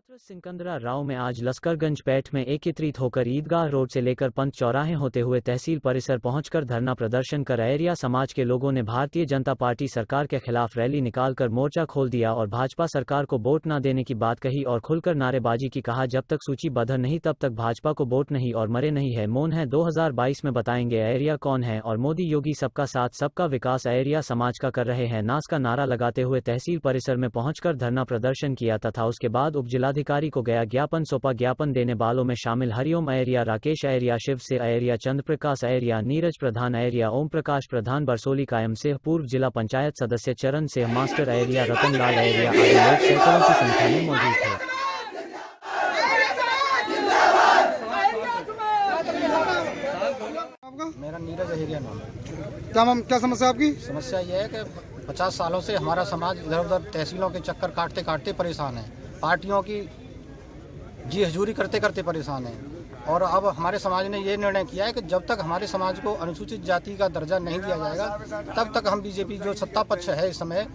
सिकंदरा राव में आज लश्करगंज पैठ में एकत्रित होकर ईदगाह रोड से लेकर पंत चौराहे होते हुए तहसील परिसर पहुंचकर धरना प्रदर्शन कर अहरिया समाज के लोगों ने भारतीय जनता पार्टी सरकार के खिलाफ रैली निकालकर मोर्चा खोल दिया और भाजपा सरकार को वोट न देने की बात कही और खुलकर नारेबाजी की। कहा, जब तक सूचीबद्ध नहीं तब तक भाजपा को वोट नहीं और मरे नहीं है। मौन है 2022 में बताएंगे अहरिया कौन है और मोदी योगी सबका साथ सबका विकास अहरिया समाज का कर रहे हैं नास का नारा लगाते हुए तहसील परिसर में पहुंचकर धरना प्रदर्शन किया तथा उसके बाद उपजिलाधिकारी को गया ज्ञापन सौंपा। ज्ञापन देने वालों में शामिल हरिओम अहरिया, राकेश अहरिया, शिव से अहरिया, चंद्रप्रकाश अहरिया, नीरज प्रधान अहरिया, ओम प्रकाश प्रधान, बरसोली कायम सिंह, पूर्व जिला पंचायत सदस्य चरण सिंह, मास्टर अहरिया, रतन लाल अहरिया आदि लोग सैकड़ों की संख्या में मौजूद थे। मेरा नीरज अहरिया नाम है। क्या समस्या आपकी? समस्या ये है कि 50 सालों से हमारा समाज इधर उधर तहसीलों के चक्कर काटते काटते परेशान है, पार्टियों की जी हजूरी करते करते परेशान है। और अब हमारे समाज ने ये निर्णय किया है कि जब तक हमारे समाज को अनुसूचित जाति का दर्जा नहीं दिया जाएगा तब तक हम बीजेपी जो सत्ता पक्ष है इस समय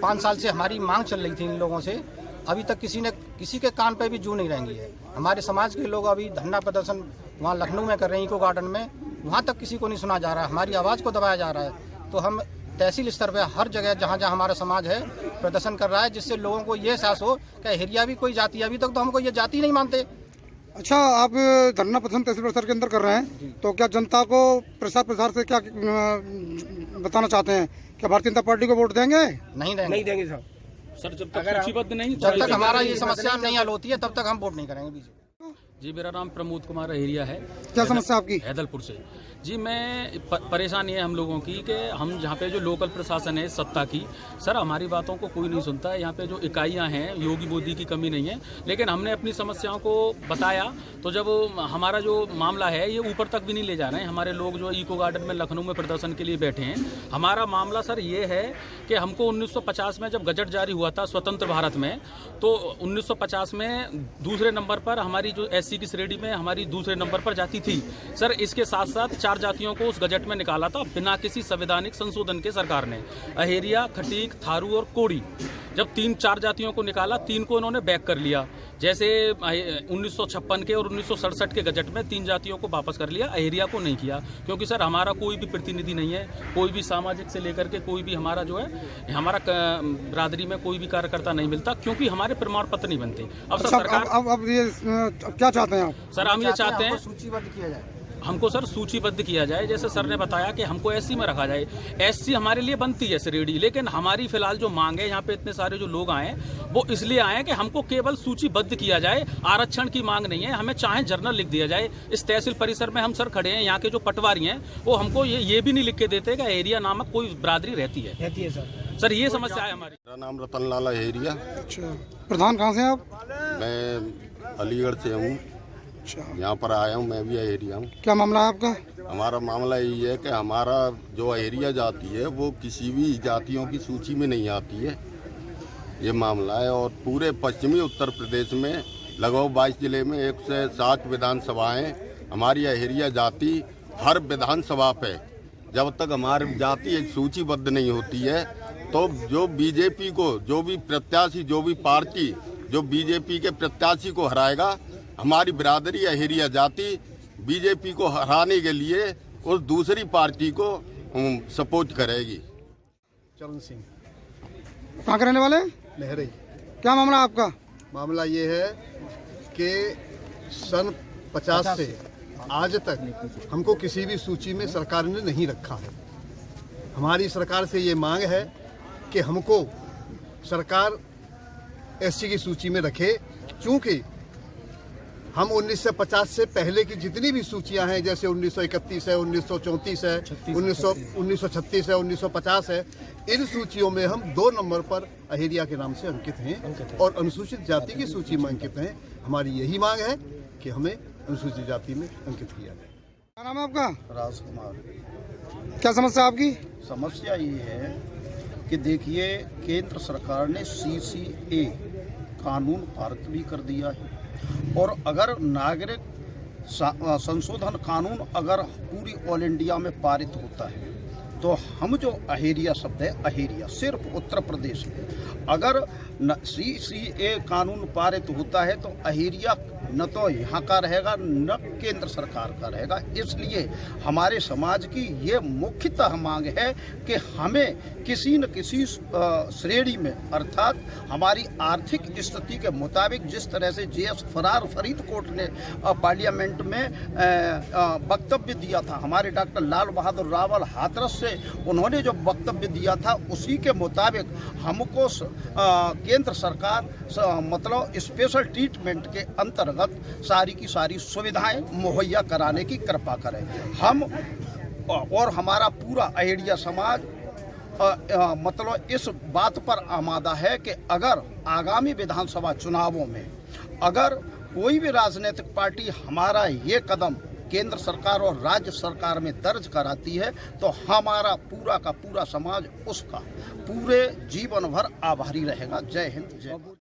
5 साल से हमारी मांग चल रही थी इन लोगों से, अभी तक किसी के कान पे भी जू नहीं रहेंगी है। हमारे समाज के लोग अभी धरना प्रदर्शन वहाँ लखनऊ में कर रहे हैं, इको गार्डन में, वहाँ तक किसी को नहीं सुना जा रहा है, हमारी आवाज़ को दबाया जा रहा है। तो हम तहसील स्तर पर हर जगह जहाँ जहाँ हमारा समाज है प्रदर्शन कर रहा है, जिससे लोगों को ये एहसास हो कि अहरिया भी कोई जाति है। अभी तक तो हमको ये जाति नहीं मानते। अच्छा, आप धरना प्रदर्शन तहसील परिसर के अंदर कर रहे हैं, तो क्या जनता को प्रसार से क्या बताना चाहते हैं? क्या भारतीय जनता पार्टी को वोट देंगे? नहीं देंगे सर। जब तक सूचीबद्ध नहीं, जब तक हमारा ये समस्या नहीं हल होती है तब तक हम वोट नहीं करेंगे बीजेपी। जी, मेरा नाम प्रमोद कुमार अहरिया है। क्या समस्या आपकी? हैदलपुर से। जी, मैं परेशानी है हम लोगों की कि हम जहाँ पे जो लोकल प्रशासन है सत्ता की, सर हमारी बातों को कोई नहीं सुनता है। यहाँ पे जो इकाइयाँ हैं, योगी मोदी की कमी नहीं है, लेकिन हमने अपनी समस्याओं को बताया तो जब हमारा जो मामला है ये ऊपर तक भी नहीं ले जा रहे हैं। हमारे लोग जो इको गार्डन में लखनऊ में प्रदर्शन के लिए बैठे हैं। हमारा मामला सर ये है कि हमको 1950 में जब गजट जारी हुआ था स्वतंत्र भारत में, तो 1950 में दूसरे नंबर पर हमारी जो एससी की श्रेणी में हमारी दूसरे नंबर पर जाती थी। सर इसके साथ साथ 4 जातियों को उस गजट में निकाला था बिना किसी संवैधानिक संशोधन के सरकार ने। अहेरिया, खटीक, थारू और कोड़ी, जब 3-4 जातियों को निकाला, 3 को इन्होंने बैक कर लिया। जैसे 1956 के और 1967 के गजट में 3 जातियों को वापस कर लिया, अहेरिया को नहीं किया। क्योंकि सर हमारा कोई भी प्रतिनिधि नहीं है, कोई भी सामाजिक से लेकर के कोई भी हमारा जो है हमारा बिरादरी में कोई भी कार्यकर्ता नहीं मिलता, क्योंकि हमारे प्रमाण पत्र नहीं बनते। अब सर सरकार अब ये क्या चाहते हैं आप? सर हम ये चाहते हैं सूचीबद्ध किया जाए, हमको सर सूचीबद्ध किया जाए। जैसे सर ने बताया कि हमको एससी में रखा जाए, एससी हमारे लिए बनती है श्रेणी, लेकिन हमारी फिलहाल जो मांग है, यहाँ पे इतने सारे जो लोग आए वो इसलिए आए कि हमको केवल सूचीबद्ध किया जाए, आरक्षण की मांग नहीं है। हमें चाहे जर्नल लिख दिया जाए। इस तहसील परिसर में हम सर खड़े हैं, यहाँ के जो पटवारी हैं वो हमको ये भी नहीं लिख के देते कि अहरिया नामक कोई बिरादरी रहती है सर ये समस्या है हमारी। मेरा नाम रतन लाल अहरिया। अच्छा, प्रधान कहाँ से आप? मैं अलीगढ़ से हूँ, यहाँ पर आया हूँ, मैं भी अहरिया हूँ। क्या मामला है आपका? हमारा मामला यही है कि हमारा जो अहरिया जाति है वो किसी भी जातियों की सूची में नहीं आती है, ये मामला है। और पूरे पश्चिमी उत्तर प्रदेश में लगभग 22 जिले में 107 विधानसभाएं, हमारी अहरिया जाति हर विधानसभा पे जब तक हमारी जाति एक सूचीबद्ध नहीं होती है तो जो बीजेपी को, जो भी प्रत्याशी, जो भी पार्टी जो बीजेपी के प्रत्याशी को हराएगा, हमारी बिरादरी अहरिया जाति बीजेपी को हराने के लिए उस दूसरी पार्टी को सपोर्ट करेगी। चरण सिंह। कहाँ के रहने वाले? लहरे। क्या मामला आपका? मामला ये है कि सन 50 से आज तक हमको किसी भी सूची में सरकार ने नहीं रखा है। हमारी सरकार से ये मांग है कि हमको सरकार एससी की सूची में रखे, क्योंकि हम 1950 से पहले की जितनी भी सूचियां हैं, जैसे 1931 है, 1934 है, 1936 है, 1950 है, इन सूचियों में हम 2 नंबर पर अहरिया के नाम से अंकित हैं और अनुसूचित जाति की सूची में अंकित हैं। हमारी यही मांग है कि हमें अनुसूचित जाति में अंकित किया जाए। क्या नाम है आपका? राजकुमार। क्या समस्या आपकी? समस्या ये है कि देखिए, केंद्र सरकार ने CCA कानून पारित भी कर दिया है, और अगर नागरिक संशोधन कानून अगर पूरी ऑल इंडिया में पारित होता है तो हम जो अहेरिया शब्द है, अहेरिया सिर्फ उत्तर प्रदेश में अगर CCA कानून पारित होता है तो अहेरिया न तो यहाँ का रहेगा न केंद्र सरकार का रहेगा। इसलिए हमारे समाज की ये मुख्यतः मांग है कि हमें किसी न किसी श्रेणी में अर्थात हमारी आर्थिक स्थिति के मुताबिक, जिस तरह से JS फरीदकोट ने पार्लियामेंट में वक्तव्य दिया था, हमारे डॉक्टर लाल बहादुर रावल हाथरस से उन्होंने जो वक्तव्य दिया था उसी के मुताबिक हमको केंद्र सरकार मतलब स्पेशल ट्रीटमेंट के अंतर्गत सारी की सारी सुविधाएं मुहैया कराने की कृपा करें। हम और हमारा पूरा अहेरिया समाज मतलब इस बात पर आमादा है कि अगर आगामी विधानसभा चुनावों में अगर कोई भी राजनीतिक पार्टी हमारा ये कदम केंद्र सरकार और राज्य सरकार में दर्ज कराती है तो हमारा पूरा का पूरा समाज उसका पूरे जीवन भर आभारी रहेगा। जय हिंद, जय भारत।